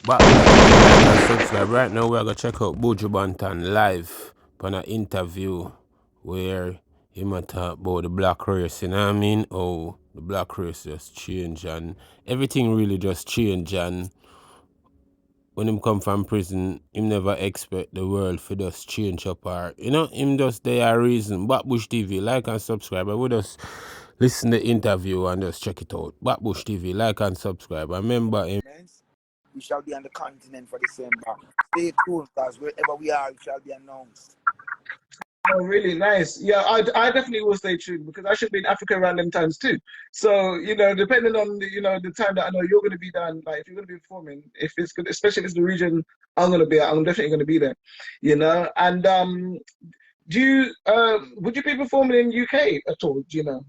But like and subscribe. Right now we're gonna check out buju banton live on an interview where he might talk about the black race, you know what I mean? Oh, the black race just change and everything really just change, and when him come from prison, him never expect the world for just change up or him just there a reason. Backbush TV, like and subscribe. I would just listen the interview and just check it out. Backbush TV, like and subscribe. I remember him. We shall be on the continent for December. Stay tuned, because wherever we are, it shall be announced. Oh, really nice. Yeah, I definitely will stay tuned because I should be in Africa around them times too. So, depending on the time that I know you're going to be done, like if you're going to be performing, if it's good, especially if it's the region I'm going to be at, I'm definitely going to be there. And do you would you be performing in UK at all? Do you know?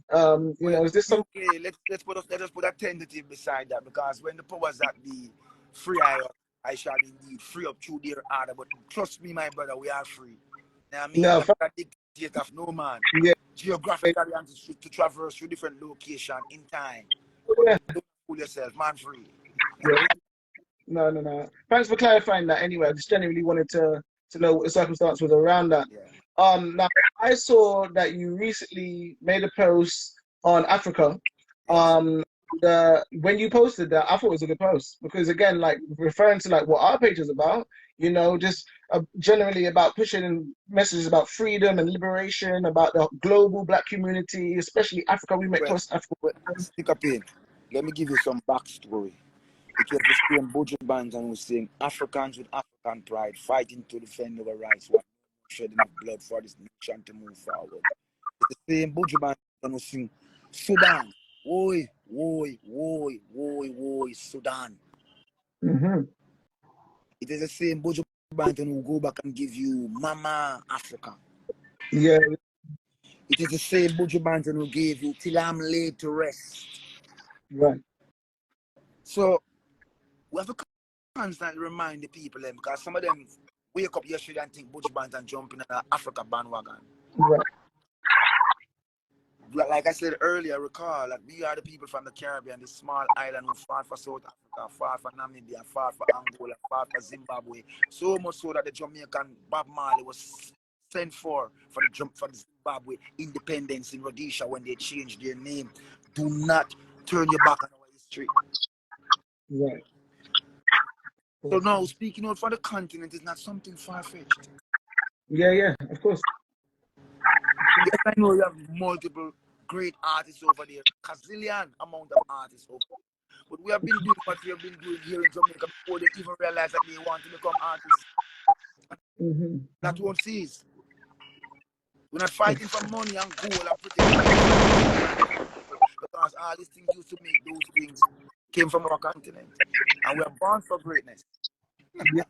Well, Is this something? UK, let us put a tentative beside that, because when the powers that be free, I shall indeed free up through their order. But trust me, my brother, we are free. Now, I mean, No, not a dictate of no man. yeah, Geographically, and to traverse through different location in time. But yeah, don't fool yourself, man, free. yeah. No, no, no. Thanks for clarifying that. Anyway, I just genuinely wanted to know what the circumstance was around that. Yeah. Now I saw that you recently made a post on Africa. Yes. When you posted that, I thought it was a good post because again, like referring to like what our page is about, just generally about pushing messages about freedom and liberation, about the global Black community, especially Africa. We make Well, cross Africa. stick up in. Let me give you some backstory. It was the same Buju Banton who saying Africans with African pride fighting to defend our rights, while shedding of blood for this nation to move forward. It's the same Buju Banton who sing Sudan. Woy, woy, woy, woy, woy, Sudan. Hmm. It is the same Buju Banton who go back and give you Mama Africa. Yeah, It is the same Buju Banton who gave you Till I'm laid to rest. right. So we have to constantly remind the people them, because some of them wake up yesterday and think Buju Banton jumping in an Africa bandwagon. Right. Like I said earlier, recall that we are the people from the Caribbean, this small island who fought for South Africa, fought for Namibia, fought for Angola, fought for Zimbabwe. So much so that the Jamaican Bob Marley was sent for the Zimbabwe independence in Rhodesia when they changed their name. Do not turn your back on our history. Right. So now, speaking out for the continent is not something far-fetched. Yeah, yeah, of course. Yes, I know you have multiple great artists over there, gazillion amount of artists over there. But we have been doing what we have been doing here in Jamaica before they even realize that they want to become artists. Hmm. That won't cease. We're not fighting for money and gold and protecting, because all these things used to make those things came from our continent. And we are born for greatness. Yeah,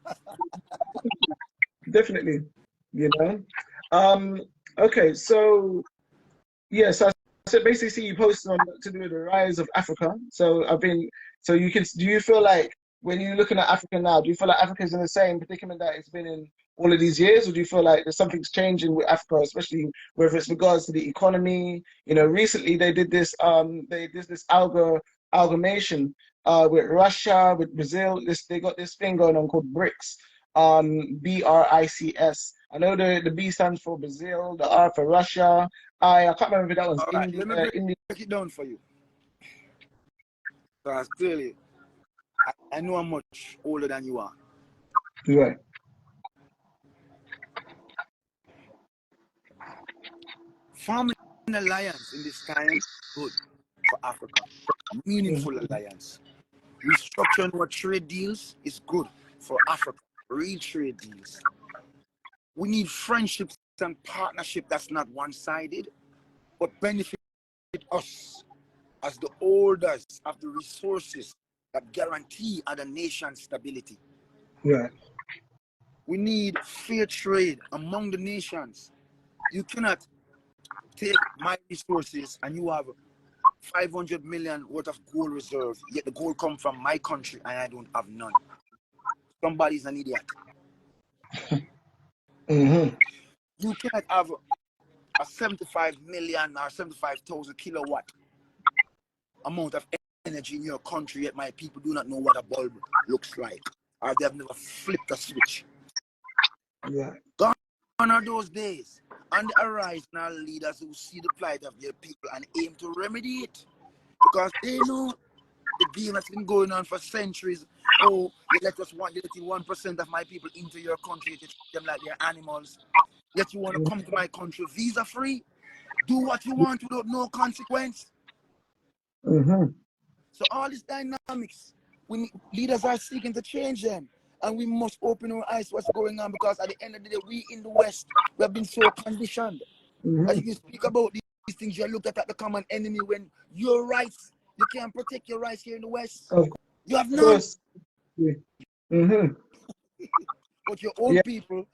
definitely. You know. Um, okay, so yes, so basically see you posted on to do with the rise of Africa. So do you feel like when you're looking at Africa now, do you feel like Africa is in the same predicament that it's been in all of these years, or do you feel like there's something's changing with Africa, especially whether it's regards to the economy? Recently they did this amalgamation with Russia, with Brazil. They got this thing going on called BRICS, BRICS. I know the B stands for Brazil, the R for Russia. I can't remember if that was All right, India. let me break it down for you. Because clearly, I know I'm much older than you are. Right. Forming an alliance in this time, good for Africa. Meaningful alliance. Restructuring our trade deals is good for Africa. Real trade deals. We need friendships and partnership that's not one-sided, but benefit us as the holders of the resources that guarantee other nations stability. Right. We need fair trade among the nations. You cannot take my resources and you have 500 million worth of gold reserve, yet the gold come from my country and I don't have none. Somebody's an idiot. Mm-hmm. You cannot have a 75 million or 75,000 kilowatt amount of energy in your country, yet my people do not know what a bulb looks like or they have never flipped a switch. Yeah. Gone are those days. And the arise now leaders who see the plight of their people and aim to remedy it. Because they know the game has been going on for centuries. Oh, you let 1% of my people into your country to treat them like they're animals. Yet you want to come to my country visa free. Do what you want without no consequence. Mm-hmm. So all these dynamics, leaders are seeking to change them. And we must open our eyes to what's going on, because at the end of the day, we in the West, we have been so conditioned. As you speak about these things, you look at the common enemy when your rights, you can't protect your rights here in the West. Of You have none. course. Mm-hmm. But your own Yeah. people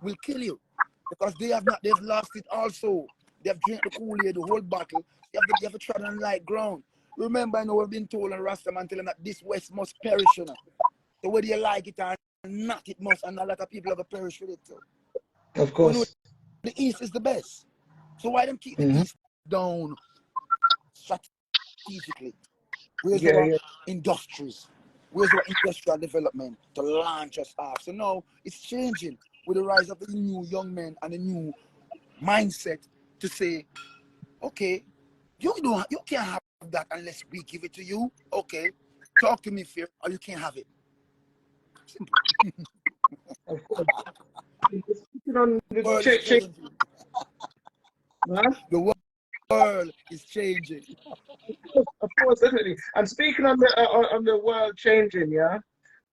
will kill you, because they've lost it also. They've drank the Kool-Aid, the whole bottle. You have to tread on light ground. Remember, I know we've been told, and Rastaman telling that this West must perish, you know. So whether you like it or not, it must, and a lot of people have to perish with it too. Of We know course. the East is the best. So why them keep the Mm-hmm. East down strategically? Where's Yeah, our yeah. industries? Where's our industrial development to launch us off? So now it's changing with the rise of the new young men and the new mindset to say, okay, you can't have that unless we give it to you. Okay, talk to me fair, or you can't have it. Simple. Of course. Speaking on the World is changing. huh? The world is changing. Of course, definitely. And speaking on the world changing, yeah.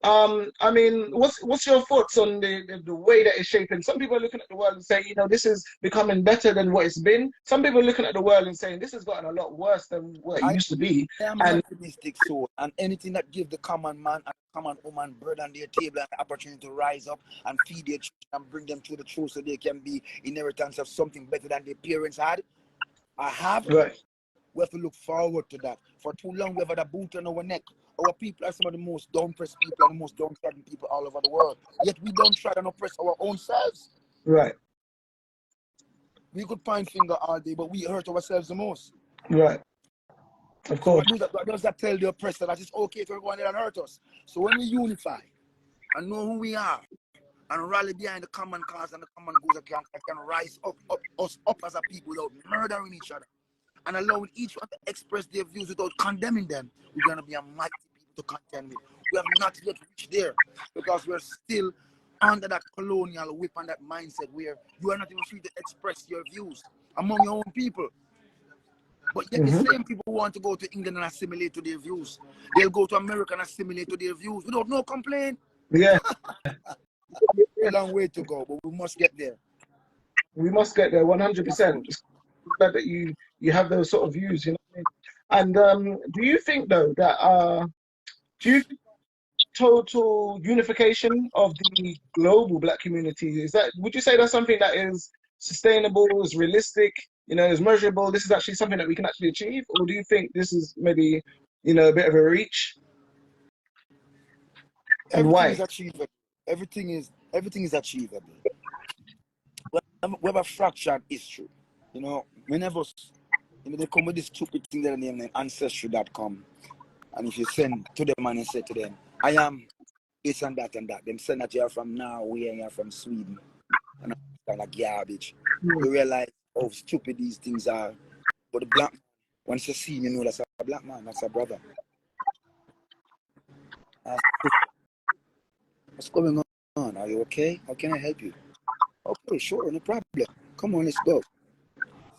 I mean, what's your thoughts on the way that it's shaping? Some people are looking at the world and saying, you know, this is becoming better than what it's been. Some people are looking at the world and saying this has gotten a lot worse than what it I used to be. am an And optimistic soul, and anything that gives the common man and common woman bread on their table and the opportunity to rise up and feed their children and bring them to the truth so they can be inheritance of something better than their parents had. right, We have to look forward to that. For too long, we have had a boot on our neck. Our people are some of the most down-pressed people and the most downtrodden people all over the world. Yet we don't try and oppress our own selves. right, We could point finger all day, but we hurt ourselves the most. right. Of So course. what does that tell the oppressor? That it's okay to go in there and hurt us. So when we unify and know who we are and rally behind the common cause and the common goals that can rise us up as a people without murdering each other and allowing each one to express their views without condemning them, we're going to be a mighty people to contend with. We have not yet reached there because we're still under that colonial whip and that mindset where you are not even free to express your views among your own people. But yet the same people who want to go to England and assimilate to their views, they'll go to America and assimilate to their views without no complaint. Yeah. A long way to go, but we must get there. We must get there 100%. Absolutely. Glad that you have those sort of views, you know what I mean? And do you think though that do you think total unification of the global black community, is that, would you say that's something that is sustainable, is realistic, you know, is measurable? This is actually something that we can actually achieve, or do you think this is maybe, you know, a bit of a reach, and Everything why? is achievable. Everything is achievable. We have a fractured history. You know, whenever they come with this stupid thing that they name ancestry.com, and if you send to them and you say to them, I am this and that, them send that you're from Norway and you're from Sweden, and kind of garbage. You realize how stupid these things are. But the black man, once you see him, you know that's a black man, that's a brother. What's going on? Are you okay? How can I help you? Okay, sure, no problem. Come on, let's go.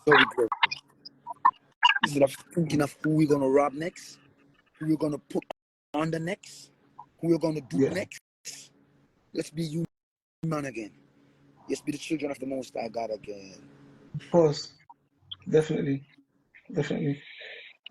So we go. Instead of thinking of who we're gonna rob next, who we're gonna put on the next, who we're gonna do Yeah, next, let's be human again. Let's be the children of the Most High God again. of course, definitely, definitely.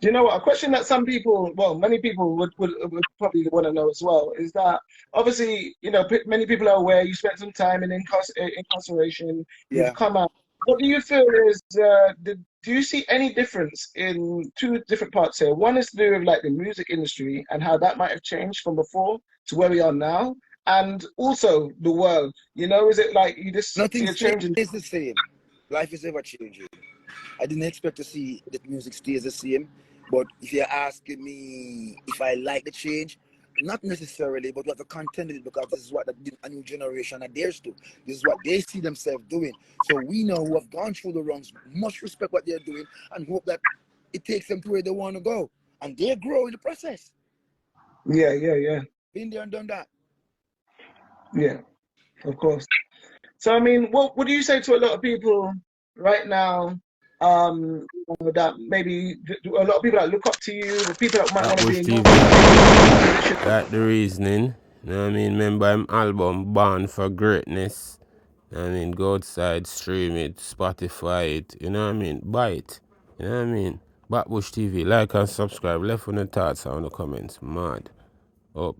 Do you know what? A question that some people, well, many people would probably want to know as well is that obviously, you know, many people are aware you spent some time in incarceration, you've Yeah. come out. What do you feel is, do you see any difference in two different parts here? One is to do with like the music industry and how that might have changed from before to where we are now, and also the world. You know, is it like you just see Nothing a change in? stays the same. Life is ever changing. I didn't expect to see that music stays the same. But if you're asking me if I like the change, Not necessarily, but we have to contend with it because this is what a new generation adheres to. This is what they see themselves doing. So we know who have gone through the rungs must respect what they're doing and hope that it takes them to where they want to go. And they grow in the process. Yeah. Been there and done that. Yeah, of course. So, I mean, what do you say to a lot of people right now, that maybe a lot of people that look up to you, the people that might That want to be Bush in TV your position? like the reasoning. You know what I mean? Remember him album Born for Greatness. You know what I mean? Go outside, stream it, Spotify it, you know what I mean? Buy it. You know what I mean? Backbush TV, like and subscribe. Left on the thoughts on the comments. Mad. Up.